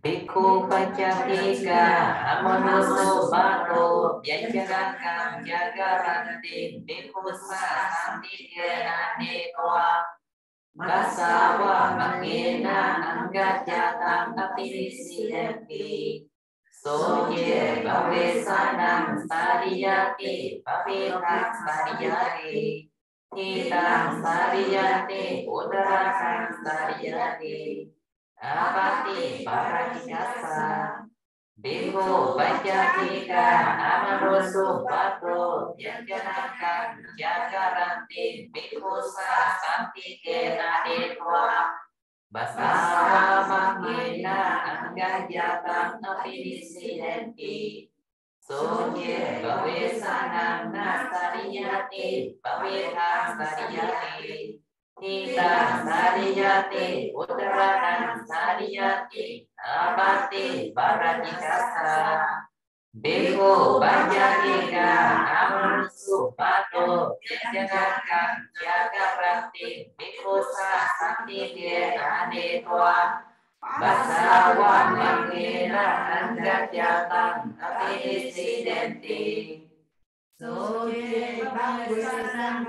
Bhikkhu Paccattika Amanuso Bhato Vyajarakam Jagaranti Bhikkhu Sasantikena Nekwa Basawa Makena Anggajatam Apinisidenti Soje Bavesanam Sariyati Bavetam Sariyati Hitam Sariyati Udarakam Sariyati Apati Paradikasa Bhikkhu Paccattika Amanuso Bhato Vyajarakam Jagaranti Bhikkhu Sasantikena Nekwa Basawa Makena Anggajatam Apinisidenti Soje Bavesanam Nasariyati Bavetam Sariyati Kita sariyati uttaranam sariyati abati paradikasa Bhikkhu Paccattika Amanuso Bhato Vyajarakam Jagaranti Bhikkhu Sasantikena Nekwa Basawa Makena Anggajatam Apinisidenti Soje Bavesanam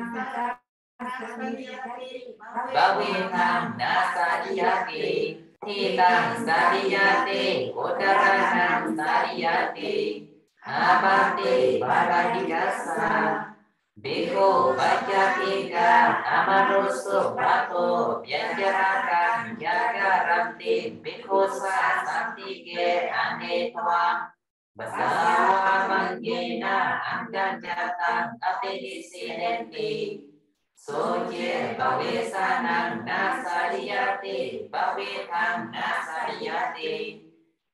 Bavetam Nasariyati Hitam sariyati uttaranam sariyati abati paradikasa Bhikkhu Paccattika Amanuso Bhato Vyajarakam Jagaranti Bhikkhu Sasantikena Nekwa Basawa Makena Anggajatam Apinisidenti Soje Bavesanam Nasariyati Bavetam Nasariyati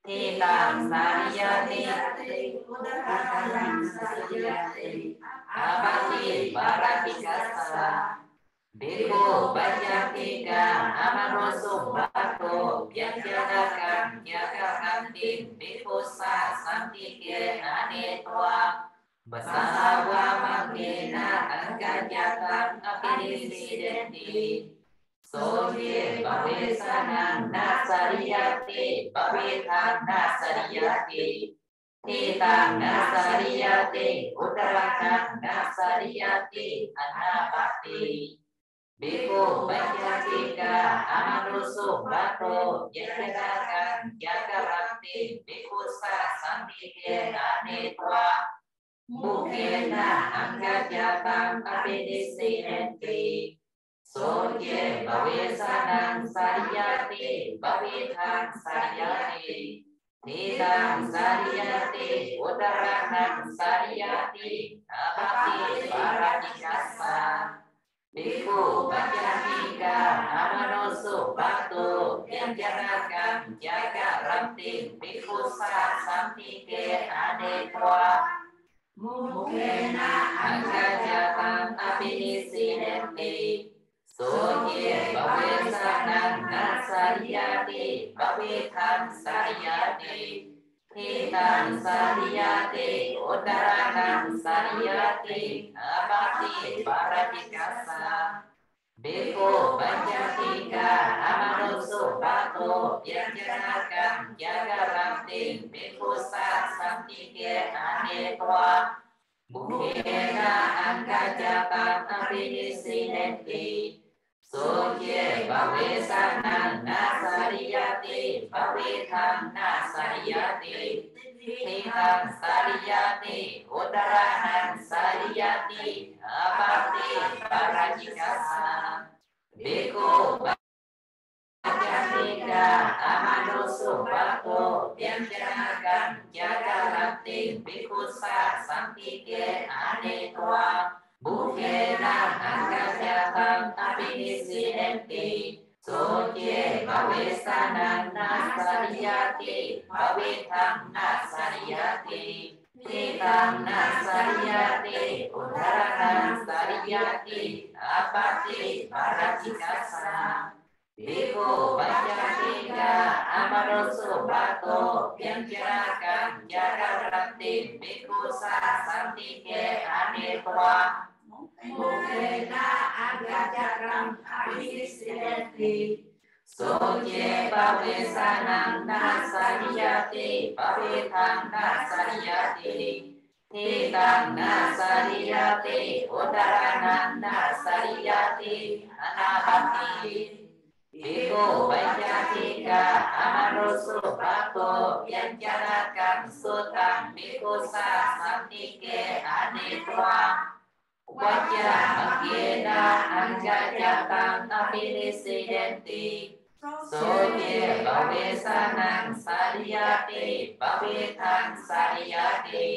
Hitam sariyati uttaranam sariyati abati paradikasa Bhikkhu Paccattika Amanuso Bhato Vyajarakam Jagaranti Bhikkhu Sasantikena Nekwa Basawa Makena Anggajatam Apinisidenti Soje Bavesanam Nasariyati Bavetam Nasariyati Hitam Nasariyati Uttaranam Nasariyati Anapati Bhikkhu Paccattika Amanuso Bhato Vyajarakam Jagaranti Bhikkhu Sasantikena Nekwa Mukena Anggajatam Apinisidenti Soje Bavesanam sariyati Bavetam sariyati Hitam sariyati uttaranam sariyati abati paradikasa Bhikkhu Paccattika Amanuso Bhato Vyajarakam Jagaranti Bhikkhu Sasantikena Nekwa Mukena Anggajatam Apinisidenti Soje Bavesanam Nasariyati Bavetam sariyati Hitam sariyati uttaranam sariyati abati paradikasa Bhikkhu Paccattika Amanuso Bhato Vyajarakam Jagaranti Bhikkhu Sasantikena Nekwa Mukena Anggajatam Apinisidenti Soje Bavesanam Nasariyati Bavetam Nasariyati Hitam sariyati uttaranam sariyati abati paradikasa Bhikkhu Paccattika Amanuso Bhato Vyajarakam Jagaranti Bhikkhu Sasantikena Nekwa Mukena Anggajatam Apinisidenti Soje Bavesanam Nasariyati Bavetam Nasariyati Hitam Nasariyati uttaranam sariyati abati paradikasa Bhikkhu Paccattika Amanuso Bhato Vyajarakam Jagaranti Bhikkhu Sasantikena Nekwa Mukena Anggajatam Apinisidenti สุเจปเวสานังนาสาริยติปเวทังนาสาริยติทิตังนาสาริยติอุตรานังนาสาริยติอนาบัตติภิกขุปัญจทิกาอมรุสุภะโตยัญจนากังสุตังภิกขุสาสันติเกอเนตวาวัจจะมะเกนะอังกัจจตังอภินิสิเดนติโสเยปเวสานังสาริยติปเวทังสาริยติ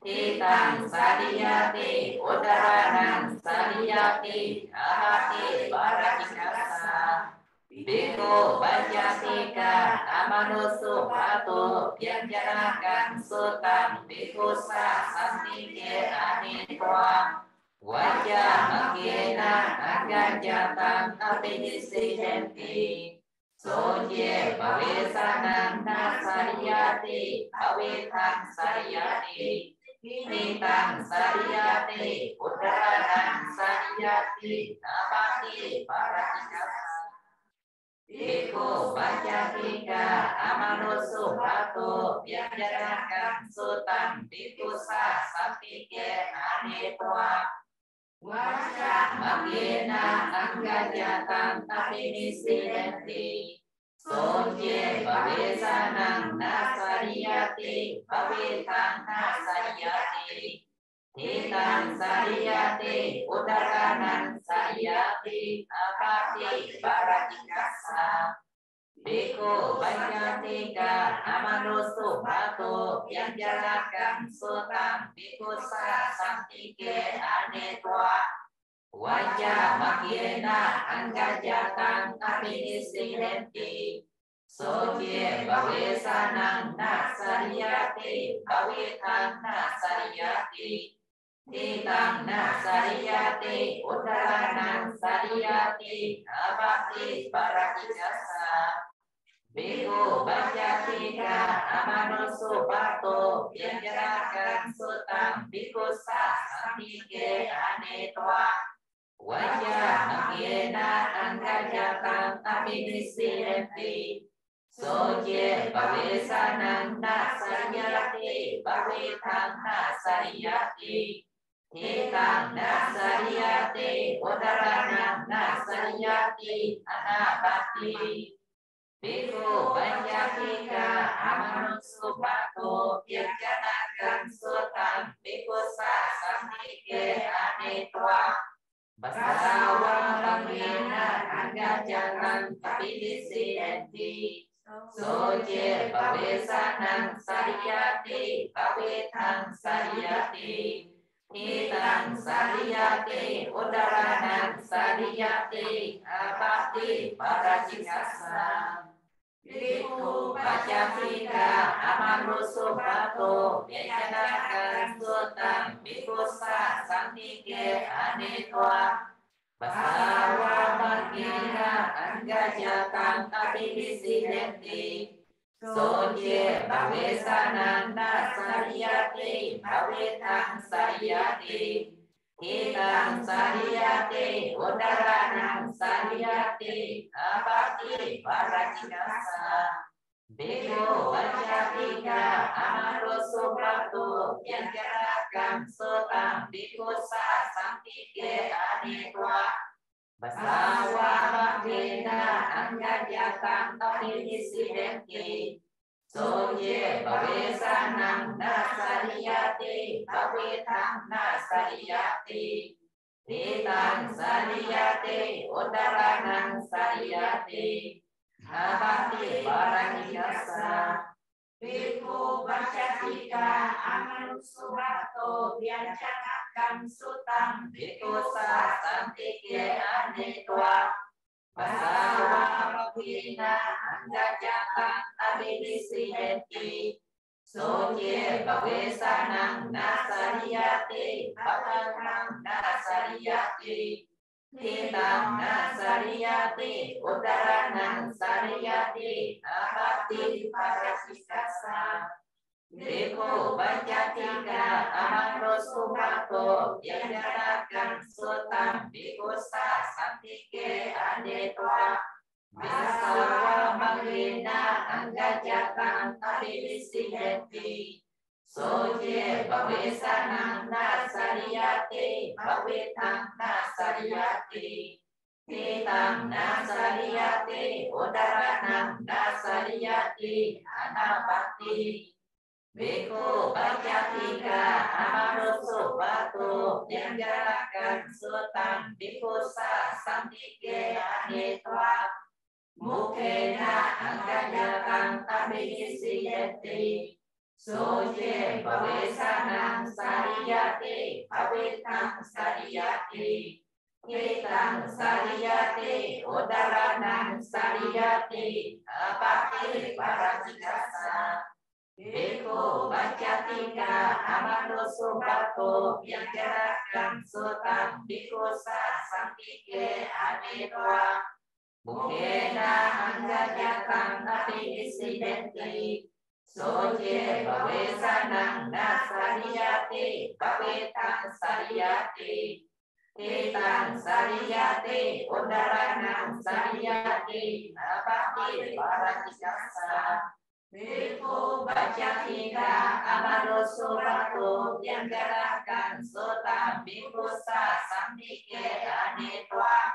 ทิตังสาริยติอุตรานังสาริยติอาหาติปาราชิกัสสะภิกขุปัญจสิกาอมนุสุภะโตยัญจนากังสุตังภิกขุสาสันติเกอเนตวาวัจจะมะเกนะอังกัจจตังอภินิสิเดนติโสเจปเวสานังนาสาริยติปเวทังสาริยติทิตังสาริยติอุตรานังสาริยตินาปาติปาราชิกัสสะภิกขุปัญจทิกาอมนุสุภะโตยัญจนากังสุตังภิกขุสาสัพพิเกอเนตวาวัจจะมะเกนะอังกัจจตังอภินิสิเดนติโสเจปเวสานังนาสาริยติปเวทังนาสาริยติทิตังสาริยติอุตรานังสาริยติอาภาติปาราชิกัสสะภิกขุปัญจทิกาอมนุสุภะโตยัญจนากังสุตังภิกขุสาสันติเกอเนตวาวัจจะมะเกนะอังกัจจตังอภินิสิเดนติโสเจปเวสานังนาสาริยติปเวทังนาสาริยติทิตังนาสาริยติอุตรานังสาริยติอาภาติปาราชิกัสสะภิกขุปัญจทิกาอมนุสุภะโตยัญจนากังสุตังภิกขุสาสันติเกอเนตวาวัจจะมะเกนะอังกัจจตังอภินิสิเดนติโสเจปเวสานังนาสาริยติปเวทังนาสาริยติทิตังนาสาริยติอุตรานังนาสาริยติอนาปติภิกขุปัญจทิกาอมนุสุภะโตยัญจนากังสุตังภิกขุสาสันติเกอเนตวาปัสสาวะมะเกนะอังกัจจตังอภินิสิเดนติโสเจปเวสานังสาริยติปเวทังสาริยติทิตังสาริยติอุตรานังสาริยติอาภาติปาราชิกัสสะภิกขุปัญจทิกาอมนุสุภะโตยัญจนากังสุตังภิกขุสาสันติเกอเนตวาปัสสาวะมะเกนะอังกัจจตังอภินิสิเดนติโสเจปเวสานังนาสาริยติปเวทังสาริยติทิตังสาริยติอุตรานังสาริยติอาภาติปาราชิกัสสะภิกขุปัญจทิกาอมนุสุภะโตยัญจนากังสุตังภิกขุสาสันติเกอเนตวาปัสสาวะมะเกนะอังกัจจตังอภินิสิเดนติโสเยปเวสานังนาสาริยติปเวทังนาสาริยติทิตังสาริยติอุตรานังสาริยติอาภาติปาราชิกัสสะภิกขุปัญจทิกาอมนุสุภะโตยัญจนากังสุตังภิกขุสาสันติเกอเนตวาปัสสาวะมะเกนะอังกัจจตังอภินิสิเดนติโสเจปเวสานังนาสาริยติปเวทังนาสาริยติทิตังนาสาริยติอุตรานังสาริยติอาภาติปาราชิกัสสะภิกขุปัญจทิกาอมนุสุภะโตยัญจนากังสุตังภิกขุสาสันติเกอเนตวา Basarwa magena anggajatang abidisiyati. Soje bawesanang nasariyate bawetang nasariyate. Titang nasariyate udaranang nasariyate anabati. Biko baca tiga amaroso batu yang gerakan sultan bikusa santike anetwa. Mukena angkajatang abidisiyati. Soje bawesanang sariyati bawetang sariyati. Kitang sariyati udaranang sariyati abati paratikasa. Biko baca tiga amadoso batu yang gerakan sultan bikusa santike anetwa. Mukena anggajatang abidisiyati. Soje bawesanang nasariyati bawetang sariyati. Kitang sariyati udaranang sariyati abati paratikasa. Biko baca tiga amadoso batu yang gerakan sultan bikusa santike anetwa.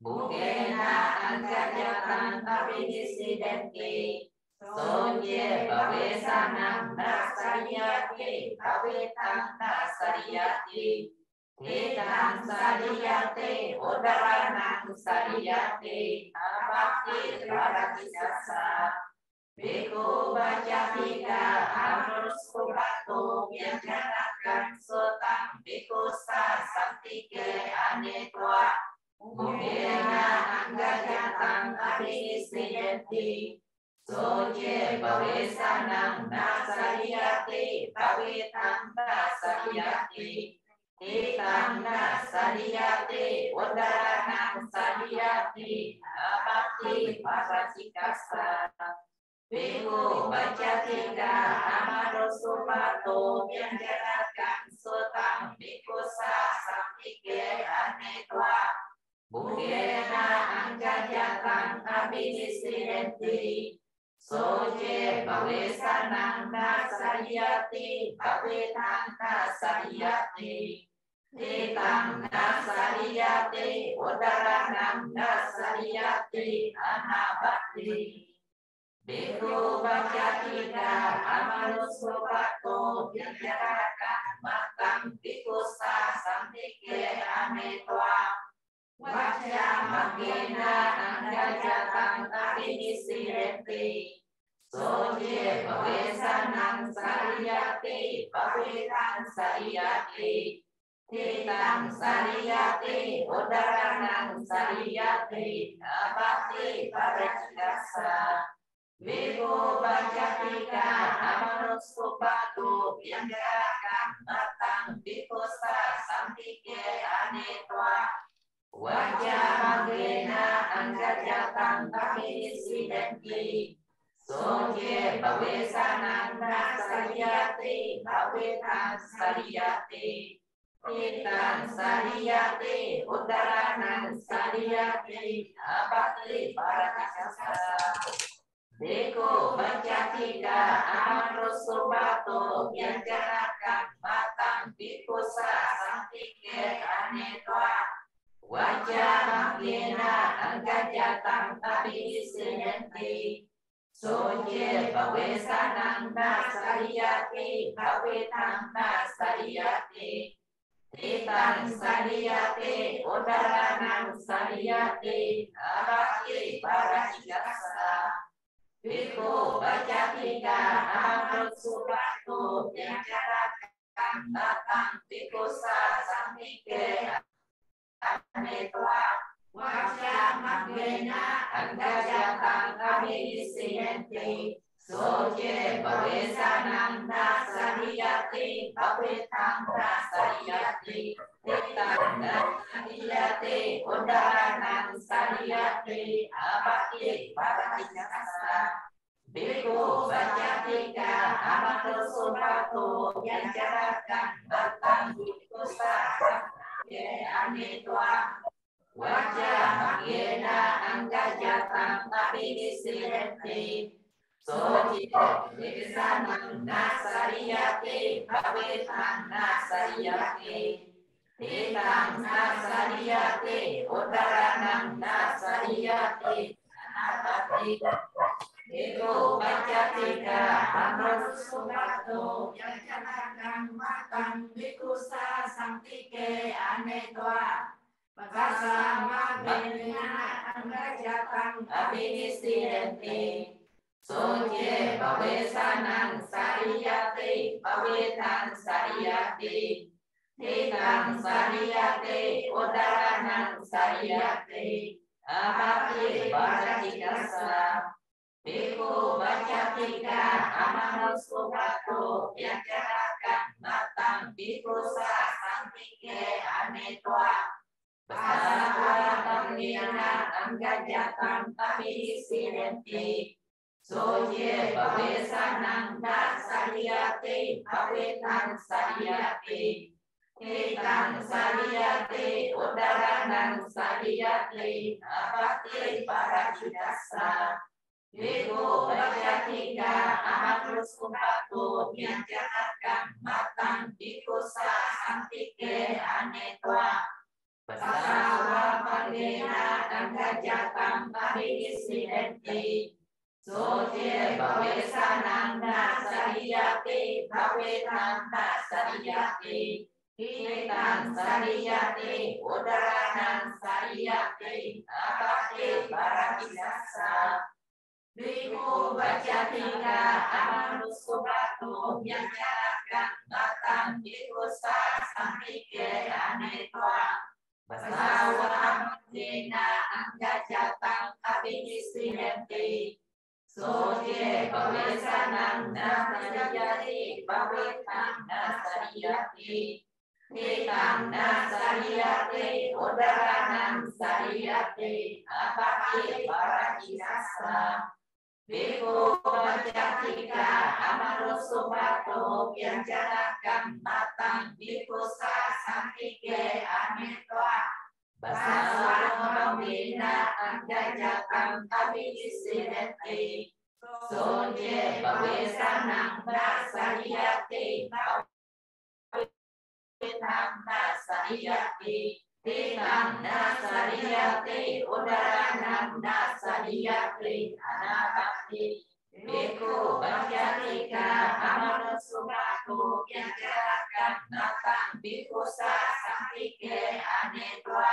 Mukena anggajatang abidisiyati. Soje bawesanang nasariyati bawetang nasariyati. Kitang sariyati udaranang sariyati abati paratikasa. Biko baca tiga amadoso batu yang gerakan sultan bikusa santike anetwa. Mukena anggajatang abidisiyati. Soje bawesanang nasariyati bawetang nasariyati. Kitang nasariyati udaranang sariyati abati paratikasa. Biko baca tiga amadoso batu yang gerakan sultan bikusa santike anetwa. Mukena anggajatang abidisiyati. Soje bawesanang nasariyati bawetang nasariyati. Kitang nasariyati udaranang nasariyati anabati. Biko baca tiga amadoso batu yang gerakan matang bikusa santike anetwa. Waca magena anggajatang abidisiyati. Soje bawesanang sariyati bawetang sariyati. Kitang sariyati udaranang sariyati abati paratikasa. Biko baca tiga amadoso batu yang gerakan matang bikusa santike anetwa. Wajah magena anggajatang abidisiyati. Soje bawesanang nasariyati bawetang sariyati. Kitang sariyati udaranang sariyati abati paratikasa. Biko baca tiga amadoso batu yang gerakan matang bikusa santike anetwa. Wajah magena anggajatang abidisiyati. Soje bawesanang nasariyati bawetang nasariyati. Kitang sariyati udaranang sariyati abati paratikasa. Biko baca tiga amadoso batu yang gerakan matang bikusa santike anetwa. Waca magena anggajatang abidisiyati. Soje bawesanang nasariyati bawetang nasariyati. Kitang nasariyati udaranang sariyati abati paratikasa. Biko baca tiga amadoso batu yang gerakan matang bikusa santike anetwa. Wajah magena anggajatang abhinisidenti. Soje Vesanam Nasariyate Bhavetam Nasariyate Tetam Nasariyate Udaranam Nasariyate Anabati Ego Bacatika Amanusumato Yajanakan Matan Vikusa Santike Anetwa Bakasama Benina Anggajatan Abhinisidenti. Soje Bavesanam Sariyate Bavetam Sariyate Tetam Sariyate Udaranam Sariyate Abhati Bhajatikasa Bhikkhu Bacatika Amanusupato Yajarakan Matam Bhikkusa Santike Anetwa Basawa Bangina Anggajatam Abhinisidenti. Soje Bavesanam Nasariyate Bavetam Sariyate Tetam Sariyate Udaranam Sariyate Abhati Bhajatikasa Bhikkhu Bacatika Amanusupato Yajarakan Matam Bhikkusa Santike Anetwa Basawa Bangina Anggajatam Abhinisidenti. Soje Bavesanam Nasariyate Bavetam Nasariyate Tetam Sariyate Udaranam Sariyate Abhati Bhajatikasa Bhikkhu Bacatika Amanusupato Yajarakan Matam Bhikkusa Santike Anetwa Basawa Bangina Anggajatam Abhinisidenti. Soje Bavesanam Nasariyate Bavetam Nasariyate Tetam Nasariyate Udaranam Sariyate Abhati Bhajatikasa Bhikkhu Bacatika Amanusupato Yajarakan Matam Bhikkusa Santike Anetwa Basawa Bangina Anggajatam Abhinisidenti. Soje Bavesanam Nasariyate Bavetam Nasariyate Tetam Nasariyate Udaranam Nasariyate Anabhati Bhikkhu Bacatika Amanusupato Yajarakan Matam Bhikkusa Santike Anetwa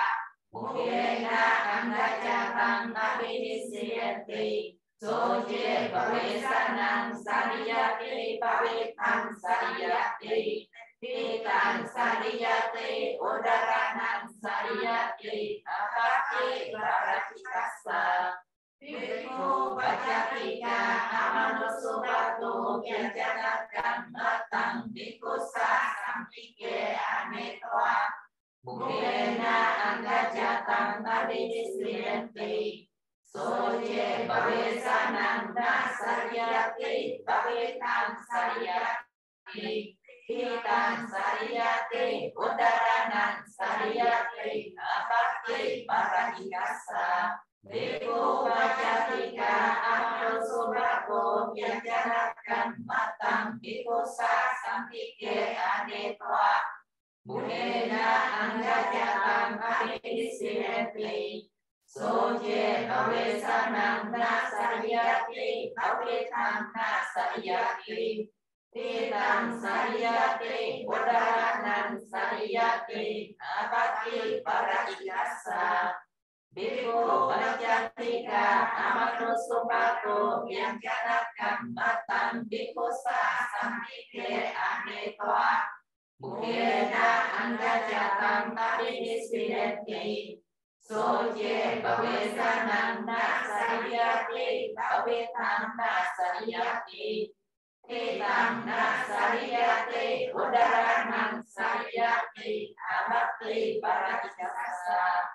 Mukena Anggajatam Abhinisidenti. Soje Bavesanam Sariyate Bavetam Sariyate Tetam Sariyate Udaranam Sariyate Abhati Bhajatikasa Bhikkhu Bacatika Amanusupato Yajarakan Matam Bhikkusa Santike Anetwa Mukena Anggajatam Abhinisidenti. Soje Bavesanam Nasariyate Bavetam Sariyate Tetam Sariyate Udaranam Sariyate Abhati Bhajatikasa Bhikkhu Bacatika Amanusupato Yajarakan Matam Bhikkusa Santike Anetwa Mukena Anggajatam Abhinisidenti. Soje Bavesanam Nasariyate Bavetam Nasariyate Tetam Sariyate Udaranam Sariyate Abhati Bhajatikasa Bhikkhu Bacatika Amanusupato Yajarakan Matam Bhikkusa Santike Anetwa Mukena Anggajatam Abhinisidenti. Soje Bavesanam Nasariyate Bavetam Nasariyate Tetam Nasariyate Udaranam Sariyate Abhati Bhajatikasa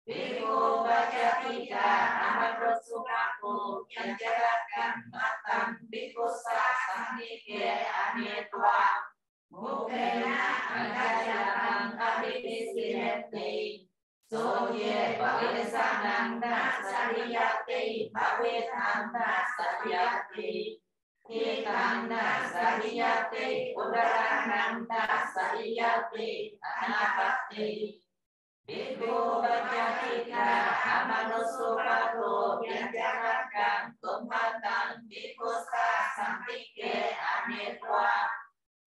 Bhikkhu Bacatika Amanusupato Yajarakan Matam Bhikkusa Santike Anetwa Mukena Anggajatam Abhinisidenti. Soje Bavesanam Nasariyate sariyate pavetana sariyate Titana sariyate udarananda sariyate anapate Bhikkhu Paccattika amanusupato vyanjanakan ummatan bhikkhu sasantike anetva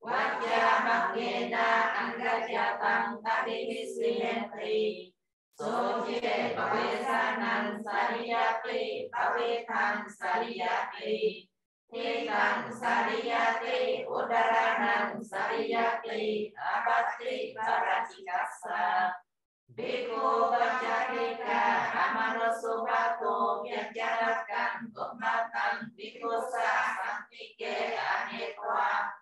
Vajjamakkena anggajatang abhinisrineti Soje pavesanan sariyate pavetan sariyate Titan sariyate udaranan sariyate abate paracikasa Bhikkhu Paccattika amanusupato vyanjanakan ummatan bhikkhu sasantike anetva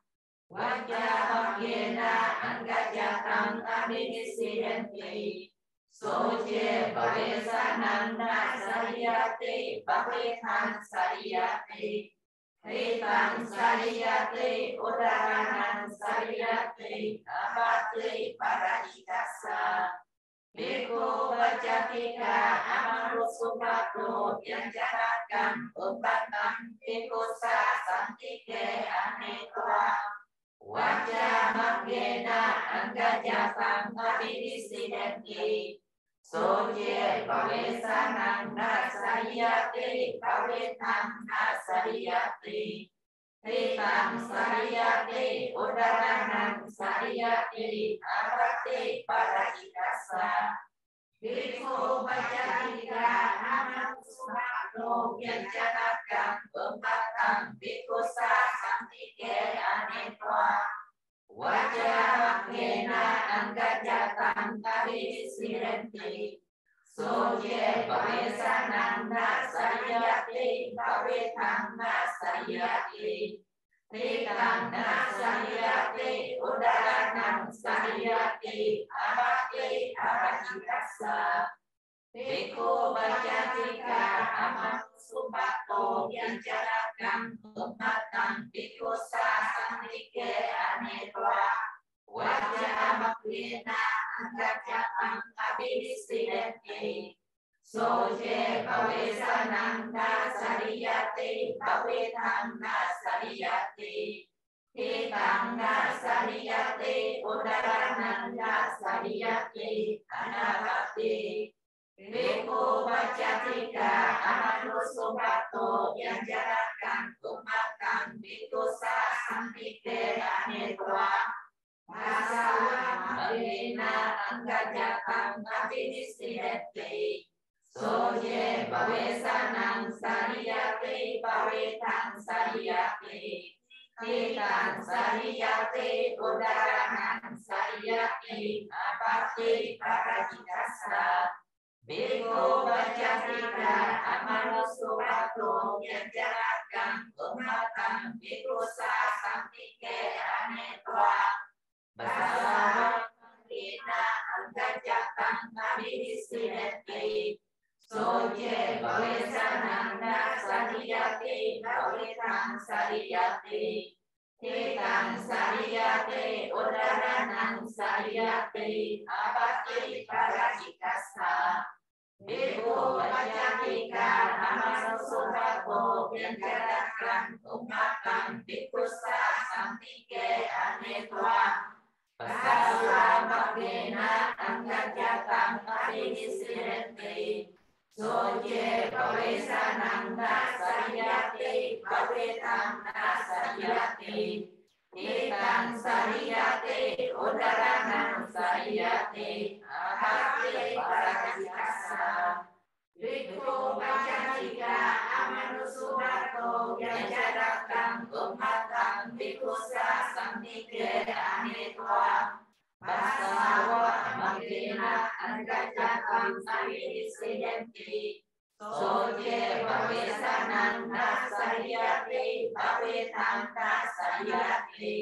Vajjamakkena anggajatang abhinisrineti Soje pavesananda sariyate pavetan sariyate Titan sariyate udaranan sariyate abate paracikasa Bhikkhu Paccattika amanusupato vyanjanakan ummatan bhikkhu sasantike anetva Vajjamakkena anggajatang abhinisrineti Soje pavesananda sariyate pavetan sariyate Titan sariyate udaranan sariyate abate paracikasa Bhikkhu Paccattika amanusupato vyanjanakan ummatan bhikkhu sasantike anetva Vajjamakkena anggajatang abhinisrineti Soje pavesananda sariyate pavetan sariyate Titan sariyate udaranan sariyate abate paracikasa Bhikkhu Paccattika amanusupato vyanjanakan ummatan bhikkhu sasantike anetva Vajjamakkena anggajatang abhinisrineti Soje pavesananda sariyate pavetan sariyate Titan sariyate udaranan sariyate anapate Bhikkhu Paccattika amanusupato vyanjanakan ummatan bhikkhu sasantike anetva Vajjamakkena anggajatang abhinisrineti Soje pavesananda sariyate pavetan sariyate Titan sariyate udaranan sariyate abate paracikasa Bhikkhu Paccattika amanusupato vyanjanakan ummatan bhikkhu sasantike anetva Vajjamakkena anggajatang abhinisrineti Soje pavesananda sariyate pavetan sariyate Titan sariyate udaranan sariyate abate paracikasa Bhikkhu Paccattika amanusupato vyanjanakan ummatan bhikkhu sasantike anetva Vajjamakkena anggajatang abhinisrineti Soje pavesananda sariyate pavetan sariyate Titan sariyate udaranan sariyate abate paracikasa Bhikkhu Paccattika amanusupato vyanjanakan ummatan bhikkhu sasantike anetva Vajjamakkena anggajatang abhinisrineti Soje pavesananda sariyate pavetan sariyate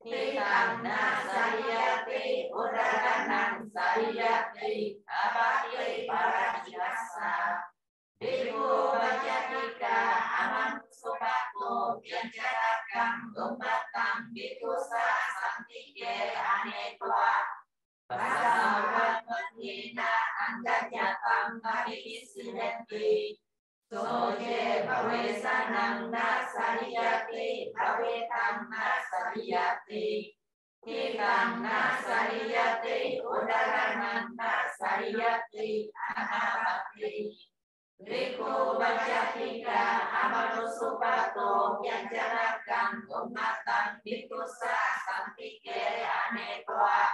Titan sariyate udaranan sariyate abate paracikasa Bhikkhu Paccattika amanusupato vyanjanakan ummatan bhikkhu sasantike anetva Vajjamakkena anggajatang abhinisrineti siddhanti soje bawesanang nasariyati bawetang nasariyati tikang nasariyati udaranang nasariyati anapati Bhikkhu Baccatika Amanusupato Yanjanakan Ummatan Bhikkhusa Santike Anetwa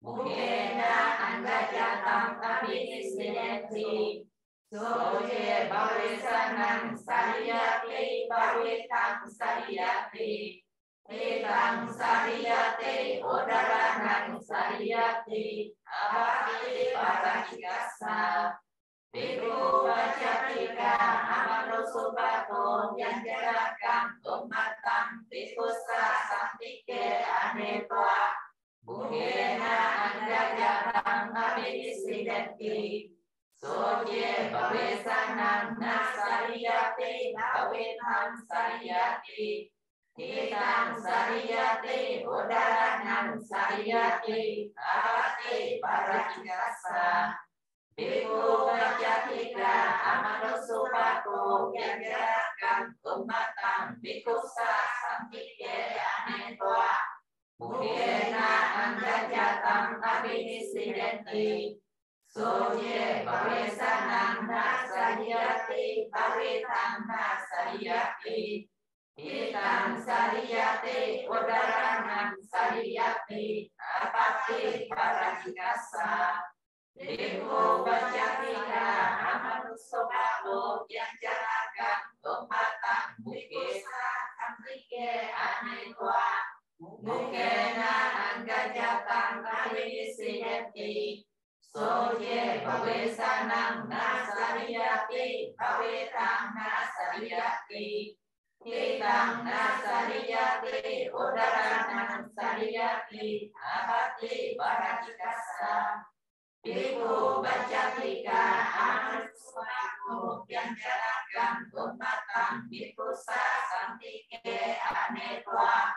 Mukena Anggajatam Abhinisidenti Soje Bawesanang Sariyati Bawetang Sariyati Etang Sariyati Udaranang Sariyati Abhati Parajikasa Bhikkhu Baccatika Amanusupato Yanjanakan Ummatan Bhikkhusa Santike Anetwa Mukena Anggajatam Abhinisidenti Soje Bawesanang Nasariyati Bawetang Sariyati Titang Sariyati Udaranang Sariyati Abhati Parajikasa Bhikkhu Baccatika Amanusupato Yanjanakan Ummatan Bhikkhusa Santike Anetwa Mukena Anggajatam Abhinisidenti Soje Bawesanang Nasariyati Bawetang Nasariyati Titang Sariyati Udaranang Sariyati Abhati Parajikasa Bhikkhu Baccatika Amanusupato Yanjanakan Ummatan Bhikkhusa Santike Anetwa Mukena Anggajatam Abhinisidenti Soje Bawesanang Nasariyati Bawetang Nasariyati Titang Nasariyati Udaranang Sariyati Abhati Parajikasa Bhikkhu Baccatika Amanusupato Yanjanakan Ummatan Bhikkhusa Santike Anetwa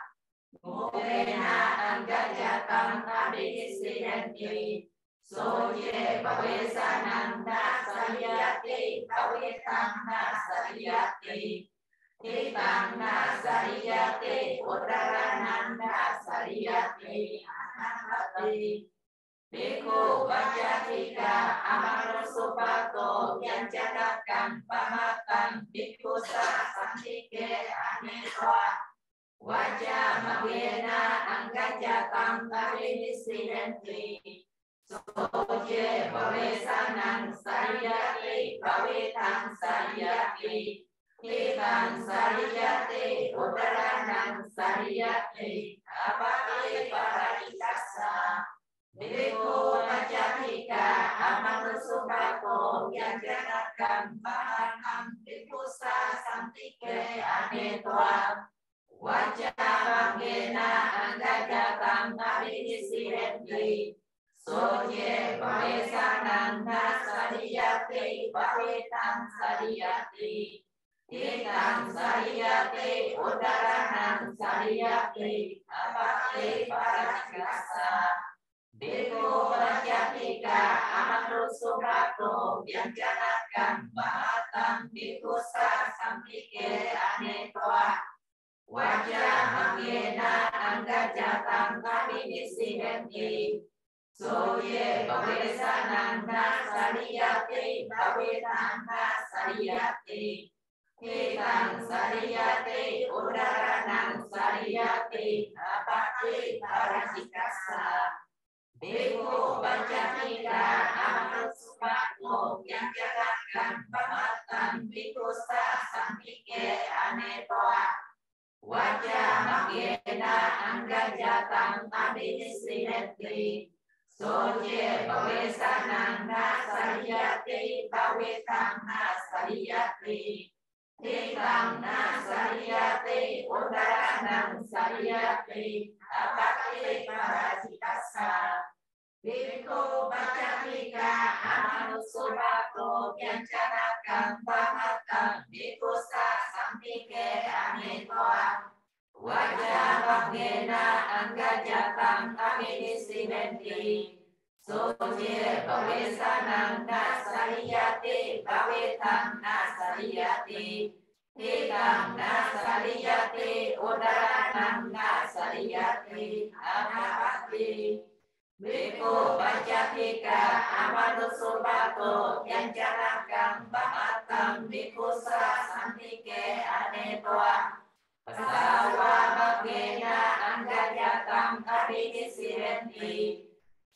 Mukena Anggajatam Abhinisidenti Soje Bawesanang Nasariyati Bawetang Nasariyati Titang Nasariyati Udaranang Nasariyati Anapati Bhikkhu Baccatika Amanusupato Yanjanakan Ummatan Bhikkhusa Santike Anetwa Wajah Magena Anggajatam Abhinisidenti Soje Bawesanang Sariyati Bawetang Sariyati Titang Sariyati Udaranang Sariyati Abhati Parajikasa Bhikkhu Baccatika Amanusupato Yanjanakan Ummatan Bhikkhusa Santike Anetwa Wajah Magena Anggajatam Abhinisidenti Soje Bawesanang Nasariyati Bawetang Sariyati Titang Sariyati Udaranang Sariyati Abhati Parajikasa Bhikkhu Baccatika Amanusupato Yanjanakan Ummatan Bhikkhusa Santike Anetwa Wajah Magena Anggajatam Abhinisidenti Soje Bawesanang Nasariyati Bawetang Nasariyati Titang Sariyati Udaranang Sariyati Abhati Parajikasa Bhikkhu Baccatika Amanusupato Yanjanakan Ummatan Bhikkhusa Santike Anetwa Wajah Magena Anggajatam Abhinisidenti Soje Bawesanang Nasariyati Bawetang Nasariyati Titang Nasariyati Udaranang Sariyati Abhati Parajikasa Bhikkhu Baccatika Amanusupato Yanjanakan Ummatan Bhikkhusa Santike Anetwa Wajah Magena Anggajatam Abhinisidenti Soje bawesanang nasariyate bawetang nasariyate Hekang nasariyate udaranang nasariyate Anapati Beko bacatika amanusobato yanjanakang bahatang bikusa santike anetoa Pasawa magena anggajatang abidisirenti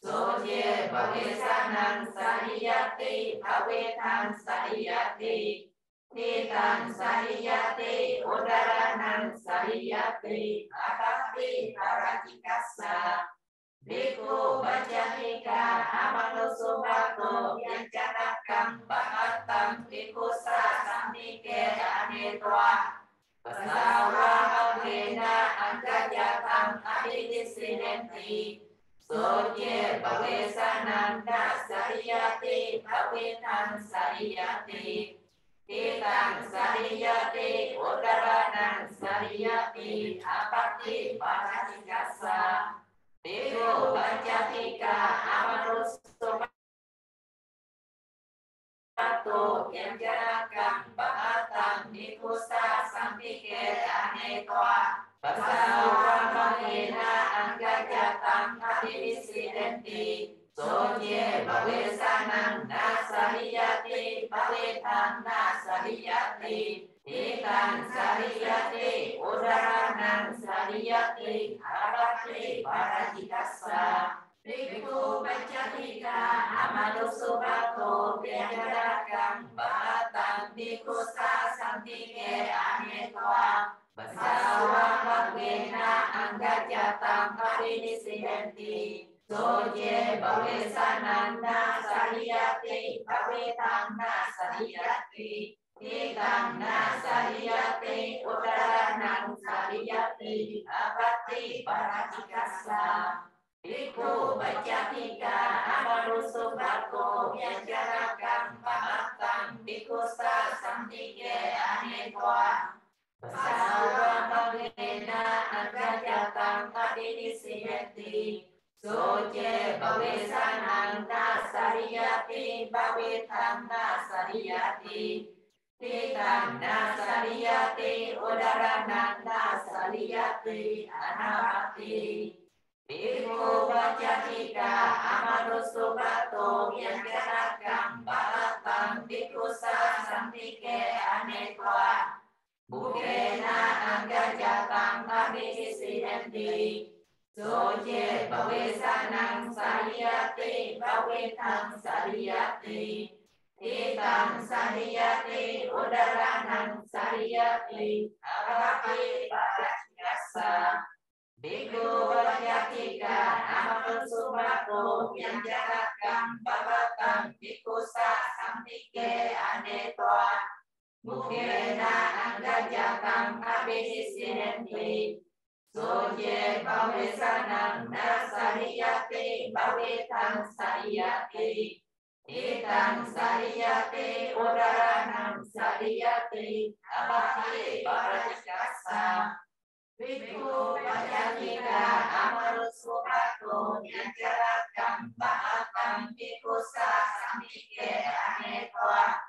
Soje bawesanang sariyate bawetang sariyate Titan sariyate udaranang sariyate Abakti paratikasa Biku bacanika amanusobato yanjanakang bahatang bikusa santike anetoa Pasawa magena anggajatang abidisirenti Soje bawesanang nasariyate bawetang sariyate Kitang sariyate udaranang sariyate Abakti paratikasa Biku bacatika amanusobato yanjanakang bahatang bikusa santike anetoa Pasawa magena anggajatang abidisirenti Soje bawesanang nasariyate bawetang nasariyate Ikan sariyate udaranang sariyate Abakti paratikasa Biku bacatika amanusobato yanjanakang bahatang bikusa santike anetoa Pasawa magena anggajatang abidisirenti Soje bawesanang nasariyate bawetang nasariyate Ikan nasariyate udaranang sariyate Abakti paratikasa Biku bacatika amanusobato yanjanakang bahatang bikusa santike anetoa Pasawa magena anggajatang abidisirenti Soje bawesanang nasariyate bawetang nasariyate Titan nasariyate udaranang nasariyate anapati Biku bacatika amanusobato yanjanakang bahatang bikusa santike anetoa Bukena anggajatang abidisirenti Soje bawesanang sariyate bawetang sariyate Titan sariyate udaranang sariyate Abakti paratikasa Biku bacatika amanusobato yanjanakang bahatang bikusa santike anetoa Bukena anggajatang abidisirenti Soje bawesanang nasariyate bawetang sariyate Ikan sariyate udaranang sariyate Abakti paratikasa Biku bacatika amanusobato yanjanakang bahatang bikusa santike anetoa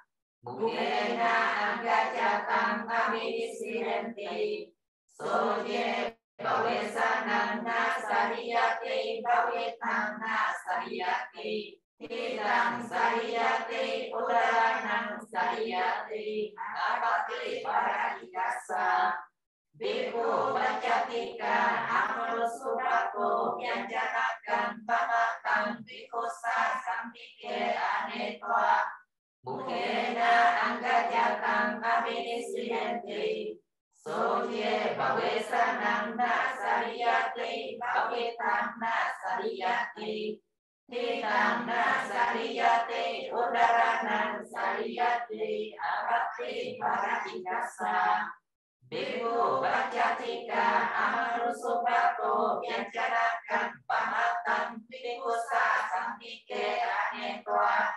Bukena anggajatang abidisirenti Soje bawesanang nasariyate bawetang nasariyate Titan sariyate udaranang sariyate Abakti paratikasa Biku bacatika amanusobato yanjanakang bahatang bikusa santike anetoa Bukena anggajatang abidisirenti Soje bawesanang nasariyate bawetang nasariyate Titan nasariyate udaranang sariyate Abakti paratikasa Biku bacatika amanusobato yanjanakang bahatang bikusa santike anetoa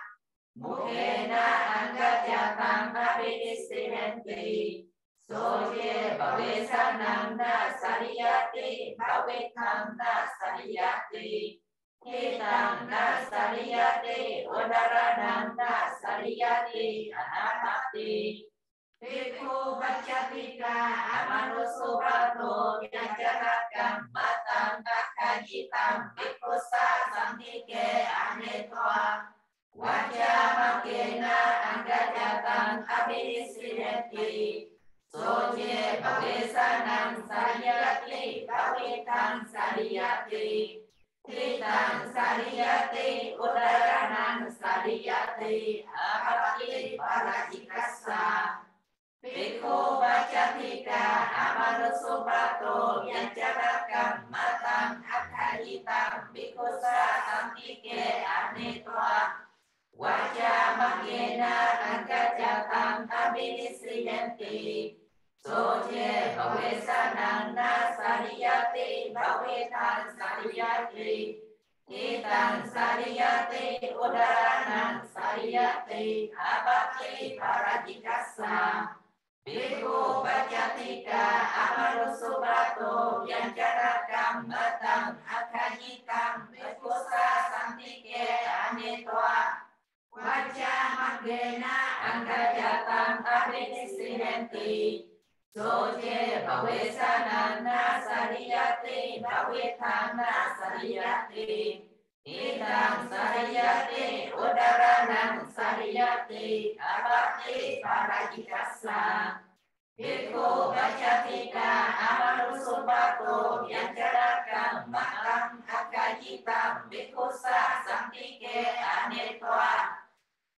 Bukena anggajatang abidisirenti Soje bawesanang nasariyate bawetang nasariyate Titang nasariyati udaranang nasariyati anapati. Bhikkhu Paccattika amanusupato vyajarakam matang kakhajitam bhikkhu sasantike anetva Wajjamakena anggajatan abhisidenti Soje bawesanang sariyati bawetang sariyati Titang sariyati udaranang sariyati apati parajikasa Bhikkhu Paccattika amanusupato vyajarakam matang akhajitam bhikkhu sasantike anetva Wajjamakena anggajatan abhisidenti Soje bawesanang nasariyati bawetang sariyati Titang sariyati udaranang sariyati apati parajikasa Bhikkhu Paccattika amanusupato vyajarakam matang akhajitam bhikkhu sasantike anetva Wajjamakena anggajatan abhisidenti Soje bawesanang nasariyati bawetang nasariyati Titang sariyati udaranang sariyati apati parajikasa Bhikkhu Paccattika amanusupato vyajarakam matang akhajitam bhikkhu sasantike anetva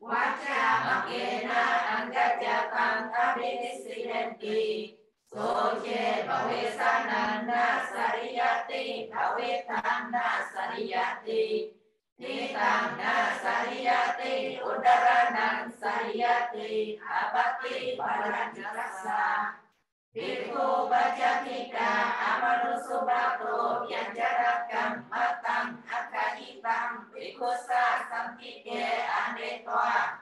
Wajjamakena anggajatan abhisidenti Soje bawesanang nasariyati bawetang nasariyati Titang nasariyati udaranang sariyati apati parajikasa Bhikkhu Paccattika amanusupato vyajarakam matang akhajitam bhikkhu sasantike anetva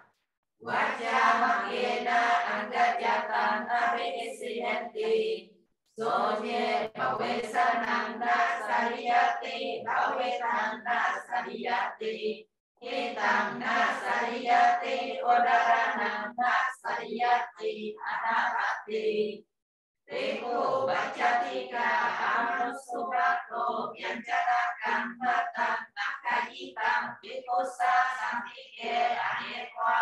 Wajjamakena anggajatan abhisidenti Soje bawesanang nasariyati bawetang nasariyati Titang nasariyati udaranang nasariyati anapati Bhikkhu Paccattika amanusupato vyajarakam matang akhajitam bhikkhu sasantike anetva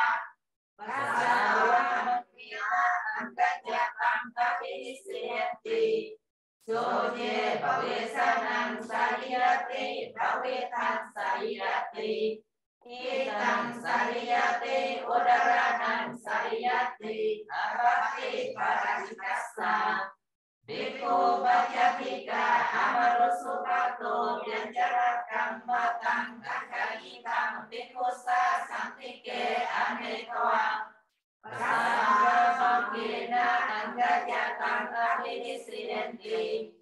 Pasawamukina anggajatan abhisidenti Soje bawesanang sariyati bawetang sariyati Titang sariyati udaranang sariyati apati parajikasa Bhikkhu Paccattika amanusupato vyajarakam matang akhajitam bhikkhu sasantike anetva Pasawamukina anggajatan abhisidenti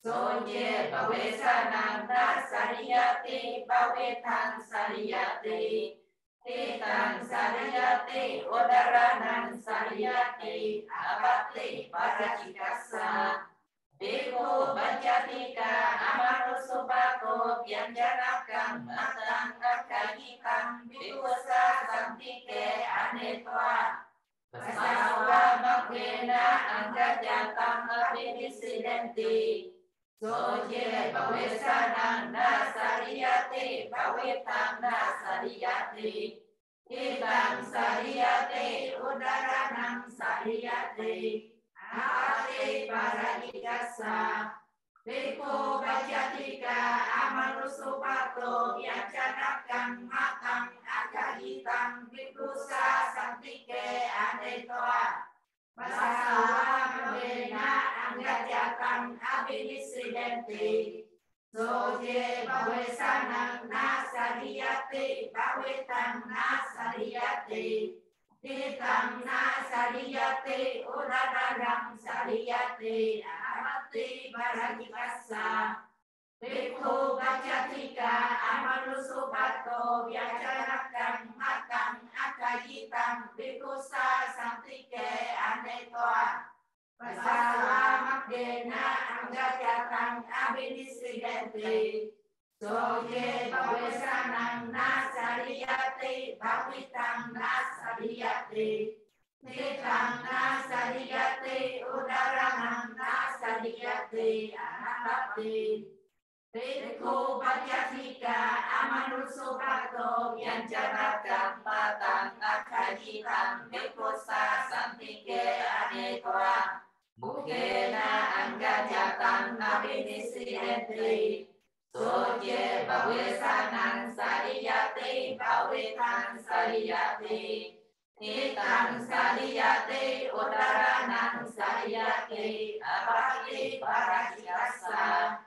Soje bawesanang nasariyati bawetang sariyati Titang sariyati udaranang sariyati apati parajikasa Bhikkhu Paccattika amanusupato vyajarakam matang akhajitam bhikkhu sasantike anetva Pasawamukina anggajatan abhisidenti Soje bawesanang nasariyati bawetang nasariyati Titang sariyati udaranang sariyati apati parajikasa Bhikkhu Paccattika amanusupato vyajarakam matang akhajitam bhikkhu sasantike anetva Pasawamukina anggajatan abhisidenti Soje bawesanang nasariyati bawetang nasariyati Titang nasariyati udaranang sariyati apati parajikasa Bhikkhu Paccattika amanusupato vyajarakam matang akhajitam bhikkhu sasantike anetva Pasawamukina anggajatan abhisidenti Soye bawesanang nasariyate bawitang nasariyate Nitang nasariyate udaranang nasariyate anapate Bhikkhu Paccattika amanusupato yanjanakam matang akhajitam bhikkhusa santike anetva Bukhena anggajatang abhinisidente Soje bawesanang sariyate bawetan sariyate Hitang sariyate udaranang sariyate abhakti paradikasa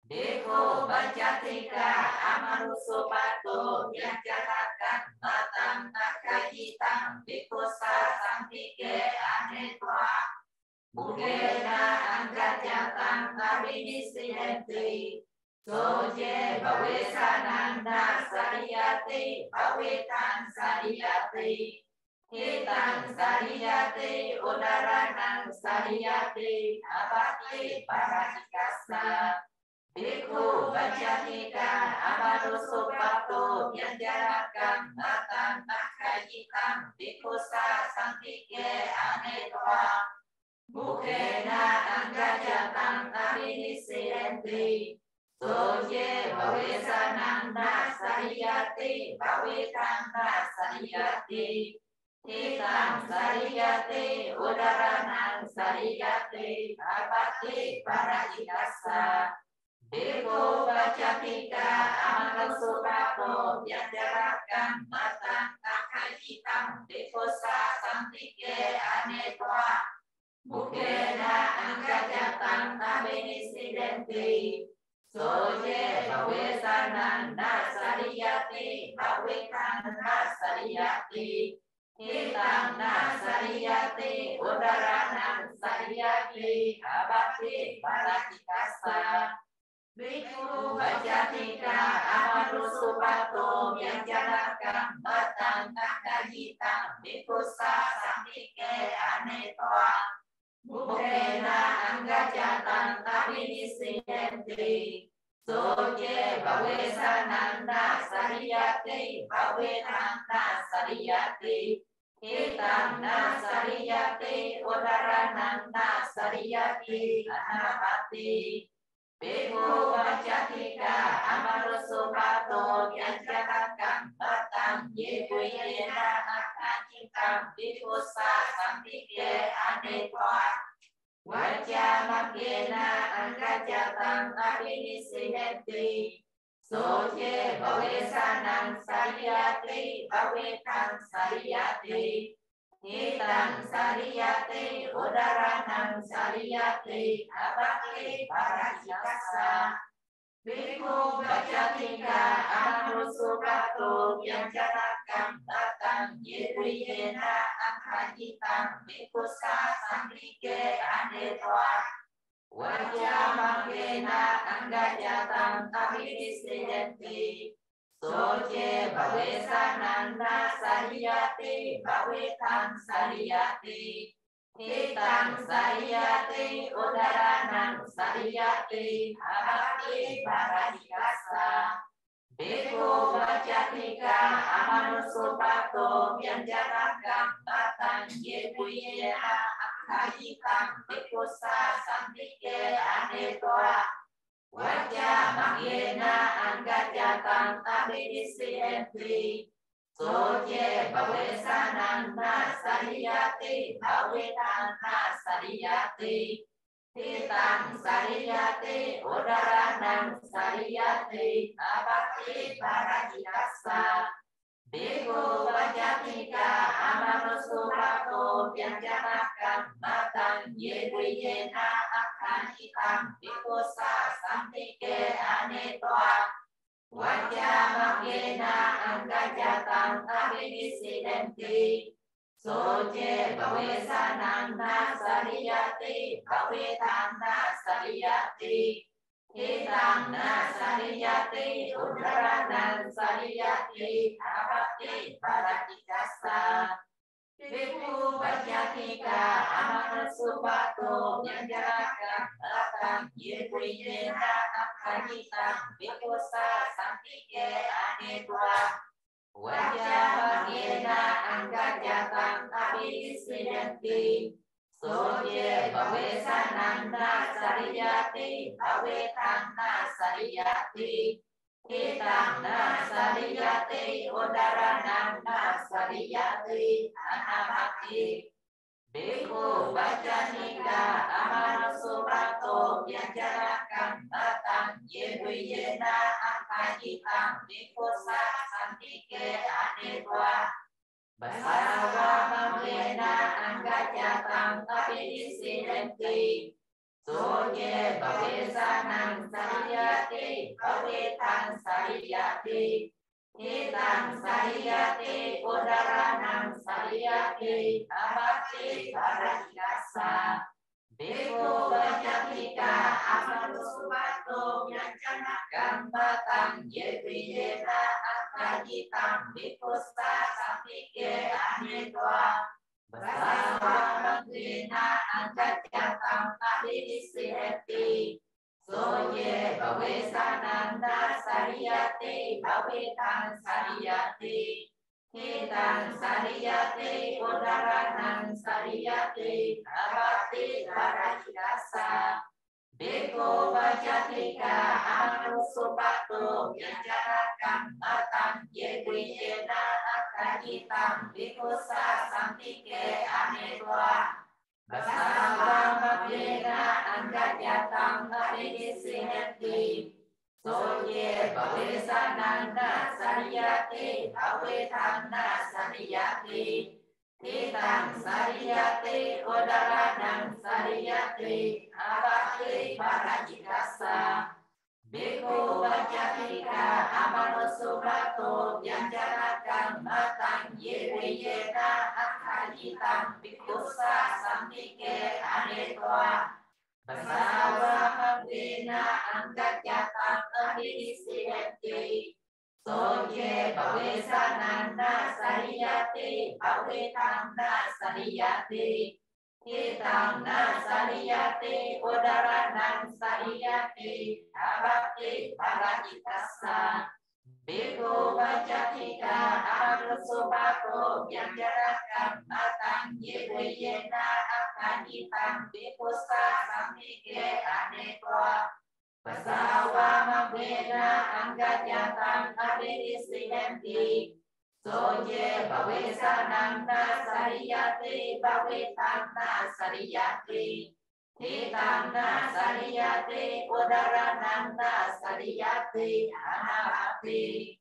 Bhikkhu Paccattika amanusupato yanjanakam matang akhajitam bhikkhusa santike anetva Bukhena anggajatang abhinisidente Soje bawesanang nasariyate bawetan sariyate Hitang sariyate udaranang sariyate abhakti paradikasa Bhikkhu Paccattika amanusupato yanjanakam matang akhajitam bhikkhusa santike anetva Bukhena anggajatang abhinisidente Soje bawesanang nasariyate bawetan nasariyate Hitang sariyate udaranang sariyate abhakti paradikasa Bhikkhu Paccattika amanusupato yanjanakam matang akhajitam bhikkhusa santike anetva Bukhena anggajatang abhinisidente Soje bawesanang nasariyate bawetan nasariyate Hitang nasariyate udaranang sariyate abhakti paradikasa Bhikkhu Paccattika amanusupato yanjanakam matang akhajitam bhikkhusa santike anetva Bukhena anggajatang abhinisidente Soje bawesanang nasariyate bawetan nasariyate Hitang nasariyate udaranang nasariyate anapati Bhikkhu Paccattika amanusupato yanjanakam matang yekuyena akhajitam bhikkhusa santike anetva Vajjamakkena anggajatang abhinisidente Soje bawesanang sariyate bawetan sariyate Hitang sariyate udaranang sariyate abhakti paradikasa Bhikkhu Paccattika amanusupato yanjanakam matang yekuyena akhajitam bhikkhusa santike anetva Vajjamakkena anggajatang abhinisidente Soje bawesanang nasariyate bawetan sariyate Hitang sariyate udaranang sariyate abhakti paradikasa Bhikkhu Paccattika amanusupato yanjanakam matang yekuyena akhajitam bhikkhusa santike anetva Vajjamakkena anggajatang abhinisidente Soje bawesanang nasariyate bawetan nasariyate Hitang sariyate udaranang sariyate abhakti paradikasa Bhikkhu Paccattika amanusupato yanjanakam matang yekuyena akhajitam bhikkhusa santike anetva Vajjamakkena anggajatang abhinisidente Soje bawesanang nasariyate bawetan nasariyate Hitang nasariyate udaranang sariyate abhakti paradikasa Bhikkhu Paccattika amanusupato yanjanakam matang yekuyena akajitang bikusa santike anetwa wajah bagena angkajatang abhisiddhanti soje bawesananda sariyati bawetana sariyati kitana sariyati udarananda sariyati anamati Bhikkhu Vacanika Amanosubato Vyanjanakan Batang Yeduyena Akajitang Bhikkusa Santike Anetwa Basawa Mamlena Angkajatang Abhisiddhanti Soje Bawesanang Sariyati Bawetan Sariyati Kitang sariyati udaranang sariyati abakti paradikasa Bhikkhu Vacanika Amanusubato Vyanjanakan Batang Yeduyena Akajitang Bhikkusa Santike Anetwa Basawa Manglena Angkajatang Abhisiddhanti Soje bawesananda sariyati bawetan sariyati kitang sariyati udaranang sariyati abakti paradikasa Bhikkhu Vacatika Amanusubato Vyanjanakan Batang Yeduyena Akajitang Bhikkusa Santike Anetwa Basawa Mamlena Angkajatang Abhisiddhanti Soje bawesananda sariyati bawetana sariyati kitang sariyati udaranang sariyati abakti paradikasa Bhikkhu Vacatika Amanusubato Vyanjanakan Batang Yeduyena Akajitang Bhikkusa Santike Anetwa Basawa Mamlena Angkajatang Abhisiddhanti Soje bawesananda sariyati bawetana sariyati kitang sariyati udaranang sariyati abakti paradikasa Bhikkhu Vacatika Amanusubato Vyanjanakan Batang Yeduyena Akajitang Bhikkusa Santike Anetwa Basawa Mamlena Angkajatang Abhisiddhanti Soje bawesananda sariyati bawetana sariyati kitang sariyati udaranang sariyati anamati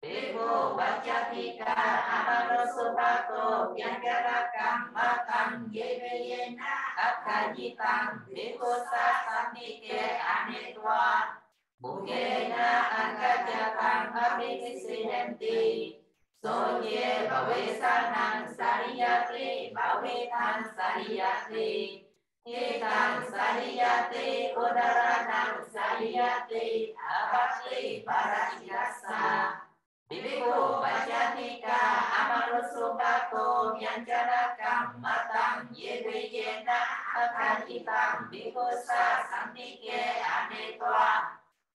Bhikkhu Vacatika Amanusubato Vyanjanakan Batang Yeduyena Akajitang Bhikkusa Santike Anetwa Bukhena Angkajatang Abhisiddhanti Soje bawesanang sariyati bawetan sariyati kitang sariyati udaranang sariyati abakti paradikasa Bhikkhu Vacatika Amanusubato Vyanjanakan Batang Yeduyena Akajitang Bhikkusa Santike Anetwa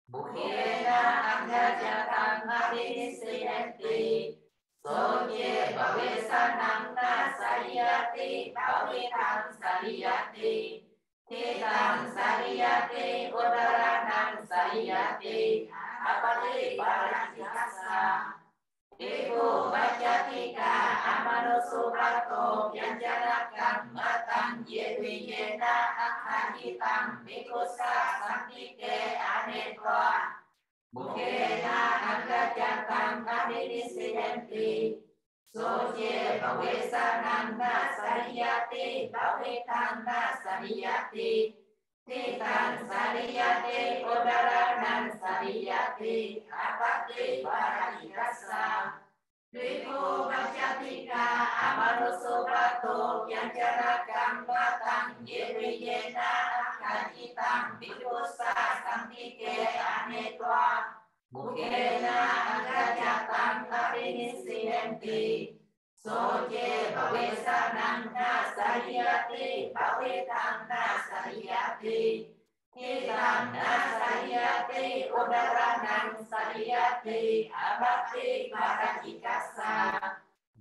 Bukhena Angkajatang Abhisiddhanti Soje bawesananda sariyati bawetan sariyati kitang sariyati udaranang sariyati abakti paradikasa Bhikkhu Vacatika Amanusubato Vyanjanakan Batang Yeduyena Akajitang Bhikkusa Santike Anetwa Bukhena Angkajatang Abhisiddhanti Soje bawesananda sariyati bawetana sariyati kitang sariyati udaranang sariyati abakti paradikasa Bhikkhu Vacatika Amanusubato Vyanjanakan Batang Yeduyena Akajitang Bhikkusa Santike Anetwa Bukhena Angkajatang Abhisiddhanti Soje bawesananda sariyati bawetana sariyati Titang nasariyate udaranang sariyate abakti parakikasa.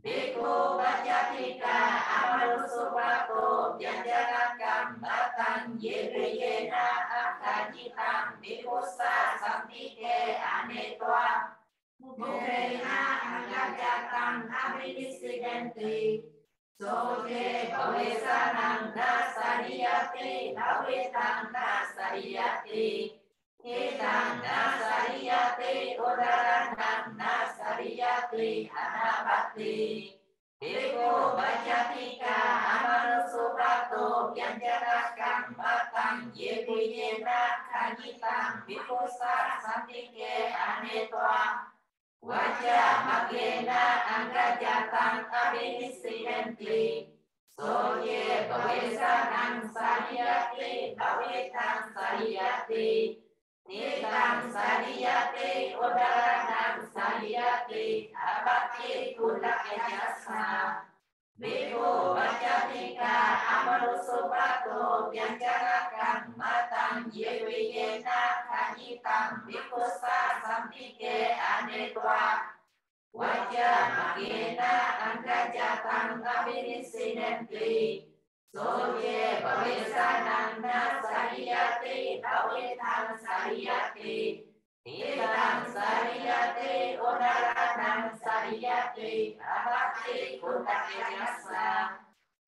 Biko bacatika amarusupato janjanakam batang yedriyena akajitang bikosa sampike anetwa. Mukena agajatang abinisidenti. Soje bawesanang nasariyate bawetang nasariyate. Kitang nasariyate udaranang nasariyate anabakti. Biko bacatika amanusupato yanjanakam batang yekuyena kagitang bikosa santike anetwa. Wajah magena anggajatang abinisidenti. Soye bawesanang sariyate bawetang sariyate. Titang sariyate udaranang sariyate abakti kudake jasa. Biko bacatika amanusupato yanjanakam matang yewiyena kajitang bikosa sampike anetwa. Wajah magena anggajatang abinisidenti. Soye bawesanang nasariyate bawetang sariyate. Titang sariyate udaranang sariyate abakti kudake jasa.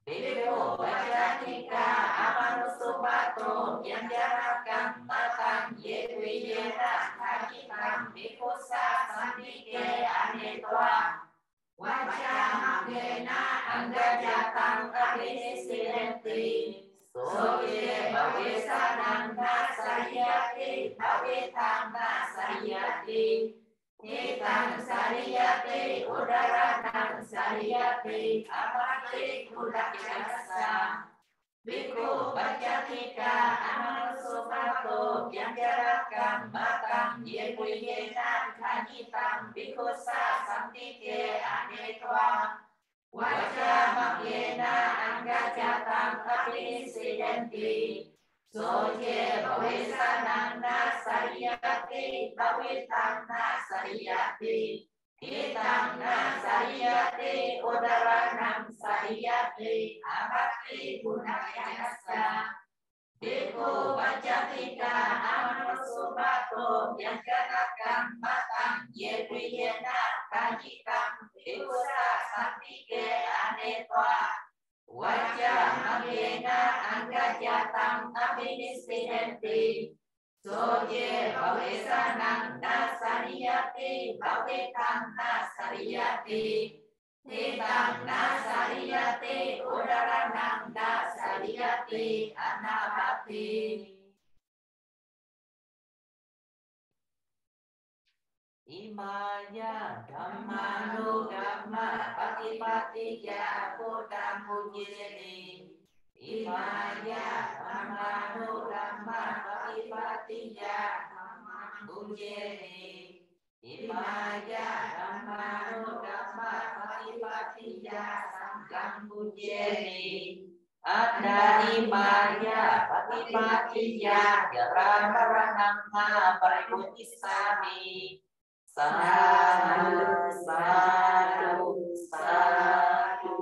Biko bacatika amanusupato yanjanakam matang yewiyena kajitang bikosa sampike anetwa. Wajah magena anggajatang abinisidenti. Soye bawesanang nasariyate bawetang nasariyate. Titang sariyate udaranang sariyate abakti kudake jasa. Biko bacatika amanusupato yanjanakam matang yekuyena kajitang bikosa sampike anetwa. Wajah magena anggajatang abinisidenti. Soje bawesanang nasariyate bawetang nasariyate. Titang nasariyate udaranang sariyate abakti kudake jasa. Biko bacatika amanusupato yanjanakam matang yekuyena kajitang bikosa sampike anetwa. Wajah magena anggajatang abinisidenti. Soje bawesanang nasariyate bawetang nasariyate. Titang nasariyate udaranang nasariyate anabakti. Imaya dhammano dhamma patipattiya kodam pujyene. Imaya dhammano dhamma patipattiya pujyene. Imaya dhammano dhamma patipattiya sangham pujyene. Ada imaya patipattiya jarabaranamma pariputissami. Sadhu, sadhu, sadhu.